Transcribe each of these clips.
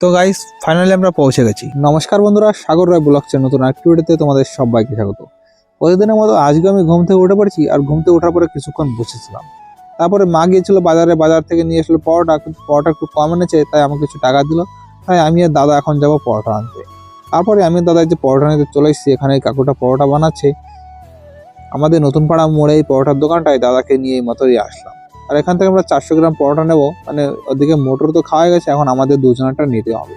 তো guys finally আমরা পৌঁছে গেছি। নমস্কার বন্ধুরা, সাগর রায় ব্লগ চ্যানেল নতুন আরেকটি ভিডিওতে তোমাদের সবাইকে স্বাগত। প্রতিদিনের মতো আজকে আমি ঘুম থেকে উঠে পড়েছি, আর ঘুম থেকে ওঠার পরে কিছুক্ষণ বসেছিলাম। তারপরে মা গিয়েছিল বাজারে, বাজার থেকে নিয়ে আসলো পরোটা, কিন্তু পরোটা একটু কম এনেছে, তাই আমাকে কিছু টাকা দিল। তাই আমি আর দাদা এখন যাবো পরোটা আনতে। তারপরে আমি দাদা যে পরোটা নিতে চলে এসেছি, এখানে এই কাকুটা পরোটা বানাচ্ছে। আমাদের নতুন পাড়া মোড়ে এই পরোটার দোকানটায় দাদাকে নিয়ে এই মতোই আসলাম। আর এখান থেকে আমরা 400 গ্রাম পরোটা নেবো, মানে ওদিকে মোটর তো খাওয়া গেছে, এখন আমাদের দুজনেরটা নিতে হবে।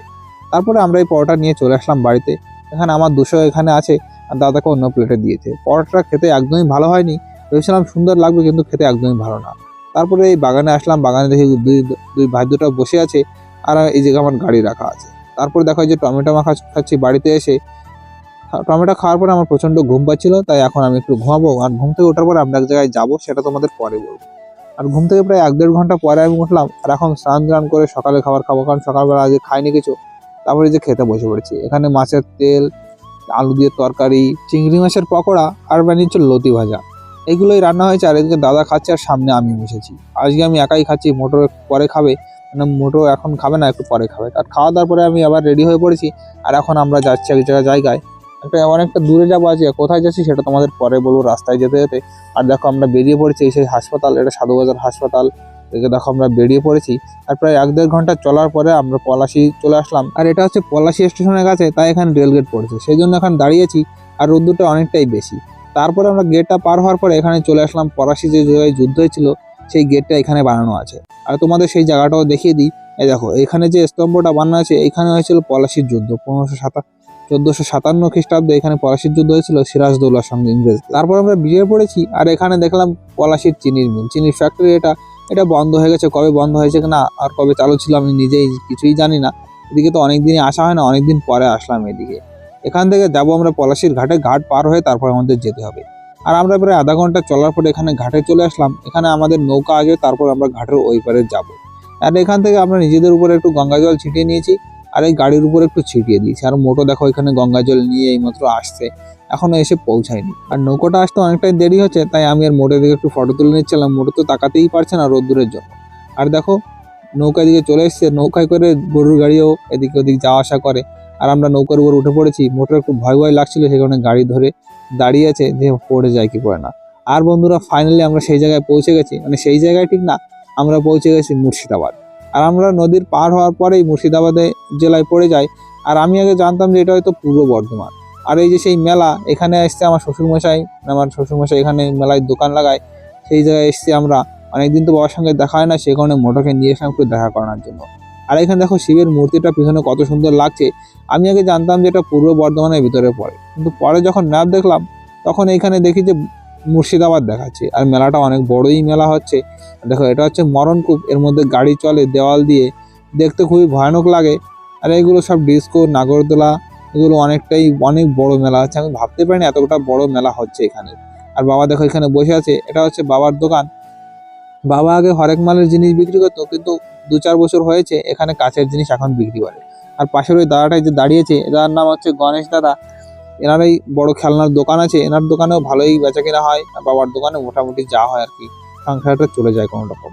তারপরে আমরা এই পরোটা নিয়ে চলে আসলাম বাড়িতে। এখানে আমার 200 এখানে আছে, আর দাদাকে অন্য প্লেটে দিয়েছে। পরোটাটা খেতে একদমই ভালো হয়নি, ভেবেছিলাম সুন্দর লাগবে, কিন্তু খেতে একদমই ভালো না। তারপরে এই বাগানে আসলাম, বাগানে দেখি দুই ভাই দুটো বসে আছে, আর এই জায়গায় আমার গাড়ি রাখা আছে। তারপরে দেখো এই যে টমেটো মাখা খাচ্ছি বাড়িতে এসে। টমেটো খাওয়ার পরে আমার প্রচন্ড ঘুম পাচ্ছিল, তাই এখন আমি একটু ঘুমাবো। আর ঘুম থেকে ওঠার পরে আমরা এক জায়গায় যাবো, সেটা তোমাদের পরে বলবো। আর ঘুম থেকে প্রায় 1-1.5 ঘন্টা পরে আমি উঠলাম, আর এখন স্নান করে সকালে খাবার খাবো, কারণ সকালবেলা আজকে খাইনি কিছু। তারপরে যে খেতে বসে পড়েছি, এখানে মাছের তেল, আলু দিয়ে তরকারি, চিংড়ি মাছের পকোড়া, আর বানিয়েছে লতি ভাজা। এগুলোই রান্না হয়েছে, আর এদিকে দাদা খাচ্ছে, আর সামনে আমি বসেছি। আজকে আমি একাই খাচ্ছি, মোটর একটু পরে খাবে, মানে মোটর এখন খাবে না, একটু পরে খাবে। আর খাওয়া দাওয়ার পরে আমি আবার রেডি হয়ে পড়েছি, আর এখন আমরা যাচ্ছি এক জায়গায়। অনেকটা দূরে যাবো আজকে, কোথায় যাচ্ছি সেটা তোমাদের পরে বলবো রাস্তায় যেতে যেতে। আর দেখো আমরা বেরিয়ে পড়েছি সেই হাসপাতাল, এটা সাধুবাজার হাসপাতাল। এদিকে দেখো আমরা বেরিয়ে পড়েছি, আর প্রায় 1-1.5 ঘন্টা চলার পরে আমরা পলাশি চলে আসলাম। আর এটা হচ্ছে পলাশি স্টেশনের কাছে, তাই এখানে রেলগেট পড়েছে, সেই জন্য এখন দাঁড়িয়েছি। আর রোদ্দুরটা অনেকটাই বেশি। তারপরে আমরা গেটটা পার হওয়ার পরে এখানে চলে আসলাম। পলাশি যে জায়গায় যুদ্ধ হয়েছিল, সেই গেটটা এখানে বানানো আছে। আর তোমাদের সেই জায়গাটাও দেখিয়ে দিই। এই দেখো এখানে যে স্তম্ভটা বানানো আছে, এখানে হয়েছিল পলাশির যুদ্ধ 1457 খ্রিস্টাব্দে। এখানে পলাশির যুদ্ধ হয়েছিল সিরাজদৌল্লার সঙ্গে ইংরেজ। তারপর আমরা বেরিয়ে পড়েছি, আর এখানে দেখলাম পলাশির চিনির মিল, চিনির ফ্যাক্টরি। এটা বন্ধ হয়ে গেছে, কবে বন্ধ হয়েছে কিনা আর কবে চালু ছিল আমি নিজেই কিছুই জানি না। এদিকে তো অনেকদিনই আসা হয় না, অনেকদিন পরে আসলাম এদিকে। এখান থেকে যাবো আমরা পলাশির ঘাটে, ঘাট পার হয়ে তারপর আমাদের যেতে হবে। আর আমরা প্রায় আধা ঘন্টা চলার পরে এখানে ঘাটে চলে আসলাম। এখানে আমাদের নৌকা আসবে, তারপর আমরা ঘাটের ওই পারে যাবো। আর এখান থেকে আমরা নিজেদের উপরে একটু গঙ্গা জল ছিটিয়ে নিয়েছি, আর এই গাড়ির উপর একটু ছিটিয়ে দিয়েছি। আর মোটো দেখো এখানে গঙ্গা জল নিয়ে এইমাত্র আসছে, এখনো এসে পৌঁছায়নি। আর নৌকাটা আসতে অনেকটাই দেরি হচ্ছে, তাই আমি আর মোটের দিকে একটু ফটো তুলে নিচ্ছিলাম। মোটো তো তাকাতেই পারছে না রোদ্দুরের জন্য। আর দেখো নৌকা দিকে চলে এসছে, নৌকায় করে গরুর গাড়িও এদিকে ওদিক যাওয়া আসা করে। আর আমরা নৌকার উপর উঠে পড়েছি। মোটর একটু ভয় ভয় লাগছিল, সেই কারণে গাড়ি ধরে দাঁড়িয়ে আছে যে পড়ে যায় কি পড়ে না। আর বন্ধুরা ফাইনালি আমরা সেই জায়গায় পৌঁছে গেছি, মানে সেই জায়গায় ঠিক না, আমরা পৌঁছে গেছি মুর্শিদাবাদ। আর আমরা নদীর পার হওয়ার পরেই মুর্শিদাবাদে জেলায় পড়ে যাই। আর আমি আগে জানতাম যে এটা হয়তো পূর্ব বর্ধমান। আর এই যে সেই মেলা, এখানে এসছে আমার শ্বশুরমশাই এখানে মেলায় দোকান লাগায়, সেই জায়গায় এসছি আমরা। অনেকদিন তো বাবার সঙ্গে দেখা হয় না, সেই কারণে মোটরকে নিয়ে এসে একটু দেখা করানোর জন্য। আর এখানে দেখো শিবের মূর্তিটা পিছনে কত সুন্দর লাগছে। আমি আগে জানতাম যে এটা পূর্ব বর্ধমানের ভিতরে পড়ে, কিন্তু পরে যখন ম্যাপ দেখলাম, তখন এইখানে দেখি যে মুর্শিদাবাদ দেখাচ্ছে। আর মেলাটা অনেক বড়ই মেলা হচ্ছে। দেখো এটা হচ্ছে মরণকূপ, এর মধ্যে গাড়ি চলে দেওয়াল দিয়ে, দেখতে খুবই ভয়ানক লাগে। আর এগুলো সব ডিস্কো, নাগরদোলা, এগুলো অনেক বড় মেলা হচ্ছে। আমি ভাবতে পারিনি এতটা বড় মেলা হচ্ছে এখানে। আর বাবা দেখো এখানে বসে আছে, এটা হচ্ছে বাবার দোকান। বাবা আগে হরেক মালের জিনিস বিক্রি করতো, কিন্তু 2-4 বছর হয়েছে এখানে কাঁচের জিনিস এখন বিক্রি করে। আর পাশের ওই দাদাটাই যে দাঁড়িয়েছে, এনার নাম হচ্ছে গণেশ দাদা। এনারই বড় খেলনার দোকান আছে, এনার দোকানেও ভালোই বেচা কেনা হয়। আর বাবার দোকানে মোটামুটি যা হয় আর কি, সংসারটা চলে যায় কোনো রকম।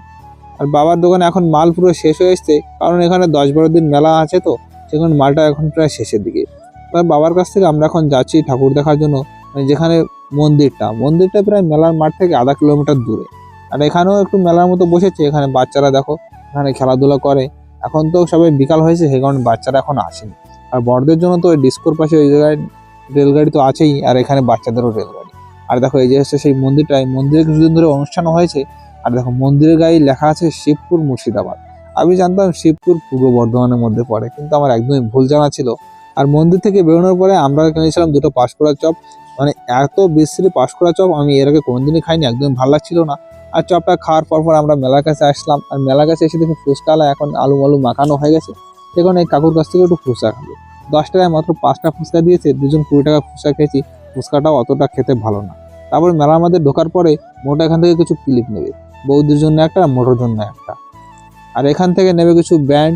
আর বাবার দোকানে এখন মাল পুরো শেষ হয়ে এসছে, কারণ এখানে 10-12 দিন মেলা আছে, তো সেখানে মালটা এখন প্রায় শেষের দিকে। তাই বাবার কাছ থেকে আমরা এখন যাচ্ছি ঠাকুর দেখার জন্য, মানে যেখানে মন্দিরটা প্রায় মেলার মাঠ থেকে আধা কিলোমিটার দূরে। আর এখানেও একটু মেলার মতো বসেছে, এখানে বাচ্চারা দেখো এখানে খেলাধুলা করে। এখন তো সবাই বিকাল হয়েছে, সেই কারণে বাচ্চারা এখন আসেনি। আর বড়দের জন্য তো ওই ডিস্কোর পাশে ওই জায়গায় রেলগাড়ি তো আছেই, আর এখানে বাচ্চাদেরও রেলগাড়ি। আর দেখো এই যে হচ্ছে সেই মন্দিরে কিছুদিন ধরে অনুষ্ঠান হয়েছে। আর দেখো মন্দিরের গায়ে লেখা আছে শিবপুর মুর্শিদাবাদ। আমি জানতাম শিবপুর পূর্ব বর্ধমানের মধ্যে পড়ে, কিন্তু আমার একদমই ভুল জানা ছিল। আর মন্দির থেকে বেরোনোর পরে আমরা কিনেছিলাম 2টো পাঁশকুড়া চপ। মানে এত বিশ্রী পাঁশকুড়া চপ আমি এর আগে কোনোদিনই খাইনি, একদমই ভালো লাগছিল না। আর চপটা খাওয়ার পর আমরা মেলার কাছে আসলাম। আর মেলার কাছে এসে দেখি ফুচকালা এখন আলু মাখানো হয়ে গেছে। সেখানে এই কাকুর কাছ থেকে একটু ফুচকা খাবো। 10 টাকায় মাত্র 5টা ফুচকা দিয়েছে, 2জন 20 টাকা ফুচকা খেয়েছি। ফুচকাটাও অতটা খেতে ভালো না। তারপরে মেলার মধ্যে ঢোকার পরে মোটা এখান থেকে কিছু ক্লিপ নেবে, বৌদির জন্য একটা, মোটর জন্য একটা। আর এখান থেকে নেবে কিছু ব্যান্ড,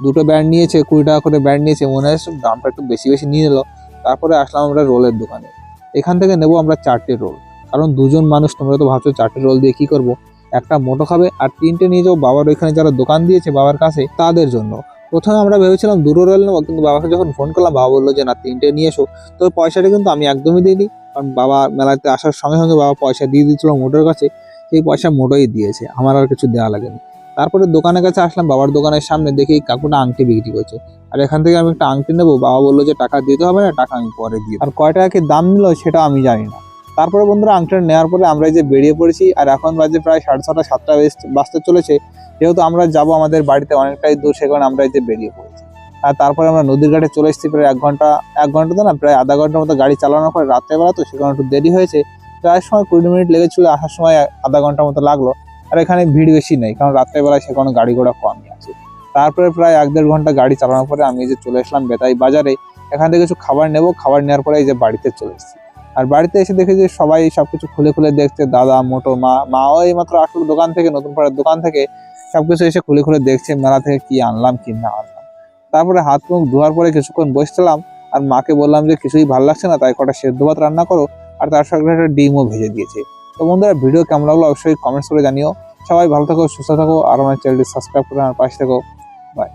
2টো ব্যান্ড নিয়েছে, 20 টাকা করে ব্যান্ড নিয়েছে, মনে হয় দামটা একটু বেশি নিয়ে নিল। তারপরে আসলাম আমরা রোলের দোকানে। এখান থেকে নেবো আমরা 4টে রোল, কারণ 2জন মানুষ, তোমরা তো ভাবছো 4টে রোল দিয়ে কি করব। একটা মোটো খাবে, আর 3টে নিয়ে যাবো বাবার ওইখানে যারা দোকান দিয়েছে বাবার কাছে তাদের জন্য। প্রথমে আমরা ভেবেছিলাম দুটো রোল নেবো, কিন্তু বাবাকে যখন ফোন করলাম বাবা বললো যে না, 3টে নিয়ে এসো। তো পয়সাটা কিন্তু আমি একদমই দিইনি, কারণ বাবা মেলাতে আসার সঙ্গে সঙ্গে বাবা পয়সা দিয়ে দিয়েছিল মোটোর কাছে। সেই পয়সা মোটোই দিয়েছে, আমার আর কিছু দেওয়া লাগেনি। তারপরে দোকানের কাছে আসলাম, বাবার দোকানের সামনে দেখি কাকুটা আংটি বিক্রি করছে। আর এখান থেকে আমি একটা আংটি নেবো, বাবা বললো যে টাকা দিতে হবে না, টাকা আমি পরে দিই। আর কয় টাকা কি দাম নিল সেটা আমি জানি না। তারপরে বন্ধুরা আংটিটা নেওয়ার পরে আমরা এই যে বেরিয়ে পড়েছি, আর এখন বাজে প্রায় 6:30 7টা বাজতে চলেছে। যেহেতু আমরা যাব আমাদের বাড়িতে অনেকটাই দূর, সে কারণে আমরা এই যে বেরিয়ে পড়েছি। আর তারপরে আমরা নদীর ঘাটে চলে এসেছি প্রায় 1 ঘন্টা তো না, প্রায় আধা ঘন্টার মতো গাড়ি চালানোর পরে, রাত্রেবেলা তো সে কারণে একটু দেরি হয়েছে। প্রায় সময় 20 মিনিট লেগেছিল, আসার সময় আধা ঘন্টার মতো লাগলো। আর এখানে ভিড় বেশি নেই, কারণ রাত্রেবেলায় সে কারণে গাড়ি ঘোড়া কমই আছে। তারপরে প্রায় 1-1.5 ঘন্টা গাড়ি চালানোর পরে আমি এই যে চলে আসলাম বেতাই বাজারে। এখান থেকে কিছু খাবার নেবো, খাবার নেওয়ার পরে এই যে বাড়িতে চলে এসেছি। আর বাড়িতে এসে দেখি যে সবাই সবকিছু খুলে খুলে দেখছে, দাদা, মোটো, মাও এইমাত্র আসলো দোকান থেকে, নতুন পাড়ার দোকান থেকে। সবকিছু এসে খুলে খুলে দেখছে মেলা থেকে কি আনলাম কি না আনলাম। তারপরে হাত মুখ ধোয়ার পরে কিছুক্ষণ বসছিলাম, আর মাকে বললাম যে কিছুই ভালো লাগছে না, তাই কটা সেদ্ধ ভাত রান্না করো, আর তার সঙ্গে একটা ডিমও ভেজে দিয়েছে। তো বন্ধুরা, ভিডিও কেমন লাগলো অবশ্যই কমেন্টস করে জানিও। সবাই ভালো থাকো, সুস্থ থাকো, আর আমার চ্যানেলটি সাবস্ক্রাইব করে আমার পাশে থাকো। বাই।